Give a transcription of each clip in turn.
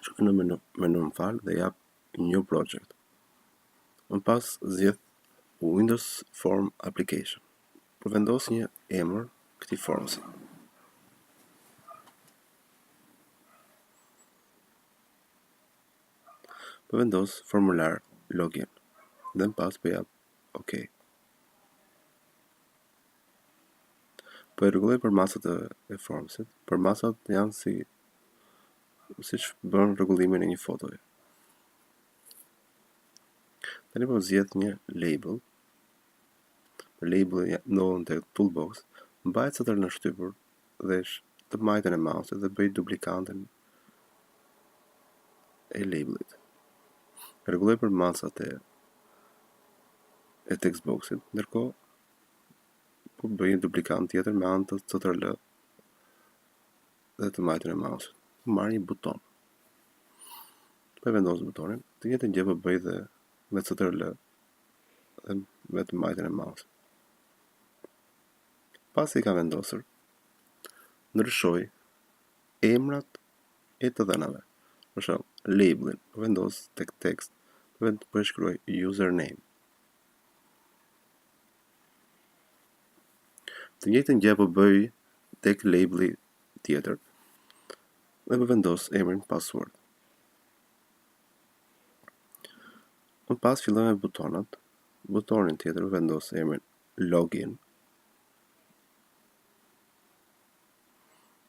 Shkoj në menu më fal dhe jap New Project. Më pas zgjedh Windows Form Application. Përvendos një emër këtij formsi. Përvendos formular login dhe më pas jap OK. Po e rregulloj për masat e formsit. Për masat janë siç bën rregullimin e një fotoje. Tani po zgjedh një label. Label ndodhen tek toolbox, mbaj cëtër në shtypur dhe të majtën e mouse dhe bëj duplikantën e labelit. Rregulloj për masat e text boxit, ndërkohë po bëj një duplikant tjetër me anë të ctrl dhe të majtën e mouse. Marr një buton. Po e vendos butonin, të njëjtën gjë po bëj dhe me ctrl dhe me të majtën e mouse. Pasi ka vendosur, ndryshoj emrat e të dhënave. Për shembull, labelin, vendos tek text, po e shkruaj username. Të njëjtën gjë po bëj tek labeli tjetër dhe po vendos emrin password. Më pas filloj me butonat. Butonin tjetër vendos emrin login.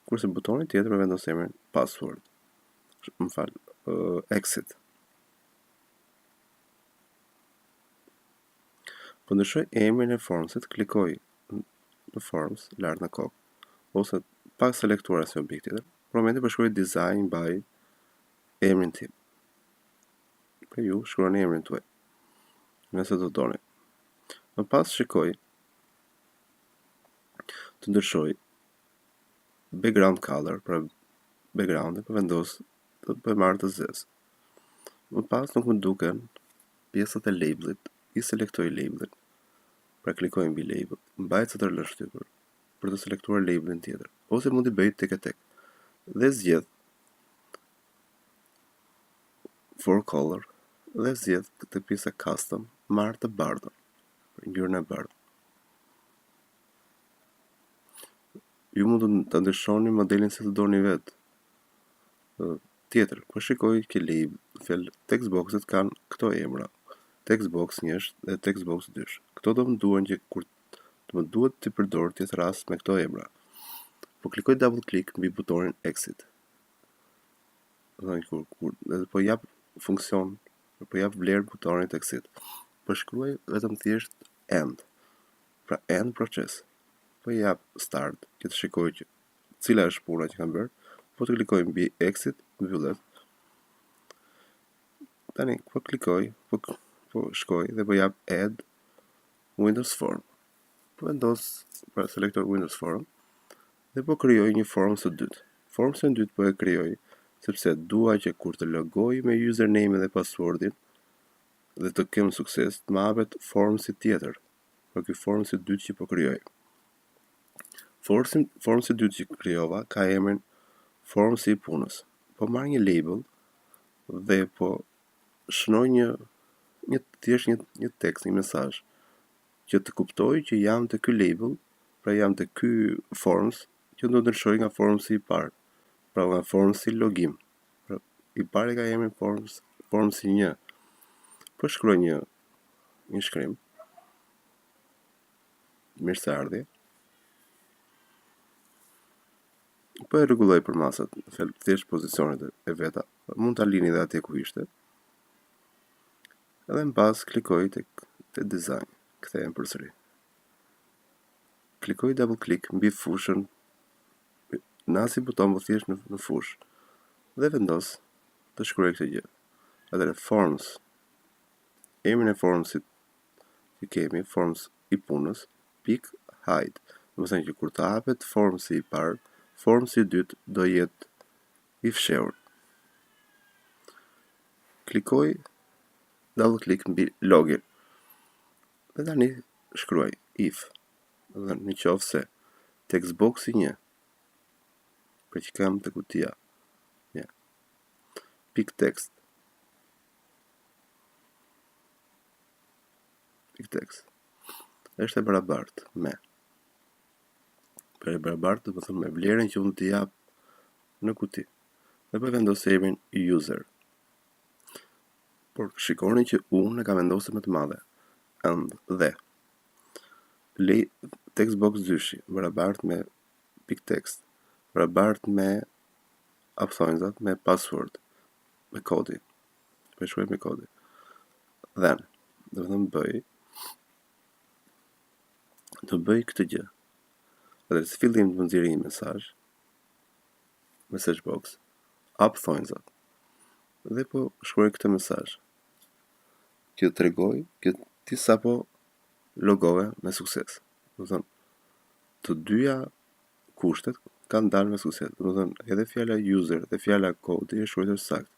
Kurse butoni tjetër vendos emrin password. Exit. Po ndryshoj emrin e formsit, klikoj në forms, lart në kokë, ose pak selektuar si objekt tjetër. Për momentin po shkruaj design by emrin tim. Për ju shkruani emrin tuaj, nëse do doni. Më pas shikoj të ndryshoj background color, pra background po vendos të marr të zezë. Më pas nuk më duken pjesët e labelit, i selektoj labelin. Pra klikoj mbi label, mbaj ctrl në shtypur për të selektuar labelin tjetër, ose mund t'i bëj tek e tek. Dhe zgjedh for color dhe zgjedh këtë pjesë custom, marr të bardhën, për ngjyrën e bardhë. Ju mund të ndryshoni modelin se të doni vetë. Tjetër, po shikoj që label, text boxet kanë këto emra. Text box 1 dhe text box 2. Këto do më duhen që kur të më duhet të përdor tjetë rast me këto emra. Po klikoj double click mbi butonin exit. Dhe po jap funksion, po jap vlerë butonit exit. Po shkruaj vetëm thjesht end. Pra end proces. Po jap start, që të shikoj që cila është puna që kam bërë. Po të klikoj mbi exit, mbyllet. Tani, po klikoj, po shkoj dhe po jap add Windows Form. Po vendos pra selektor Windows Form dhe po krijoj një form së dytë. Form së dytë po e krijoj sepse dua që kur të logoj me username dhe passwordin dhe të kem sukses, të më hapet formsi tjetër. Pra ky formsi i dytë që po krijoj. Formsi i dytë që krijova ka emrin formsi i punës. Po marr një label dhe po shënoj një tekst, një mesazh që të kuptoj që jam të ky label, pra jam të ky forms që do ndryshoj nga formsi i parë, pra nga formsi login. Pra, i pari ka emrin formsi 1. Po shkruaj një shkrim. Mirëseardhje. Po e rregulloj për masat, thjesht pozicionet e veta, mund ta lini edhe atje ku ishte. Edhe më pas klikoj tek design, kthehem përsëri. Klikoj double click mbi fushën, nasi buton po thjesht në fushë dhe vendos të shkruaj këtë gjë. Atëherë forms, emrin e formsit që kemi, forms i punës, pik hide. Do të thënë që kur të hapet formsi i parë, formsi i dytë do jetë i fshehur. Klikoj double click mbi login. Dhe tani shkruaj if. Dhe në qoftë se text boxi 1 për që kam të kutia. Pik text. Është e barabartë me. Për e barabartë do të thonë me vlerën që unë t'i jap në kuti. Dhe po vendos emrin user. Por shikoni që unë e kam vendosur më të madhe. Dhe text box dyshi barabartë me pik text, barabartë me apthonjzat, me password, me kodi. Me shkruaj me kodi. Then, do të thonë bëj këtë gjë. Dhe si fillim të nxjerrë një message box, apthonjzat. Dhe po shkruaj këtë mesazh. Që të tregoj që ti sapo logove me sukses. Do të thonë, të dyja kushtet kanë dalë me sukses. Do të thonë, edhe fjala user dhe fjala kodi është shkruar saktë.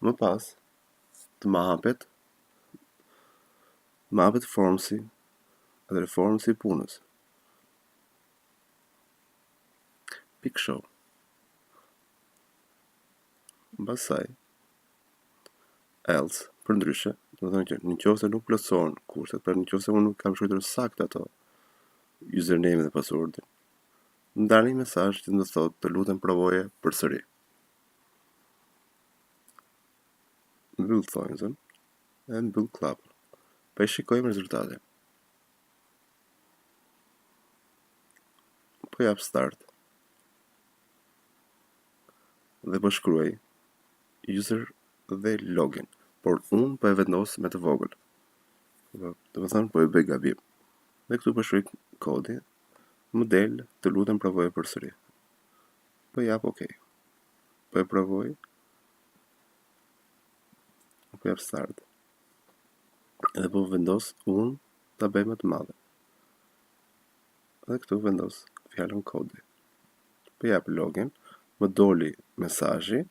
Më pas, të më hapet formsi dhe formsi i punës. Pik show. Mbas saj, else, për ndryshe, do të thonë që nëse nuk plotësohen kushtet, pra nëse unë nuk kam shkruar saktë ato username dhe passwordin, më dal një mesazh që më thotë të lutem provoje përsëri. Mbyll thonjzën dhe mbyll klapën. Pa i shikojmë rezultatin. Po jap start. Dhe po shkruaj user dhe login, por unë po e vendos me të vogël. Do të thonë po e bëj gabim. Dhe këtu po shkruaj kodi, më del të lutem provoje përsëri. Po jap OK. Po e provoj. Po jap start. Edhe po vendos unë ta bëj më të madhe. Dhe këtu vendos fjalën kodi. Po jap login, më doli mesazhi,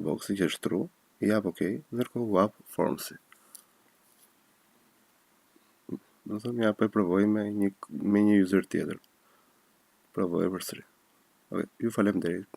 boxi që është true, i jap OK, ndërkohë u hap formsi. Do të thonë ja po e provoj me një user tjetër. Provoj përsëri. Okay, ju faleminderit.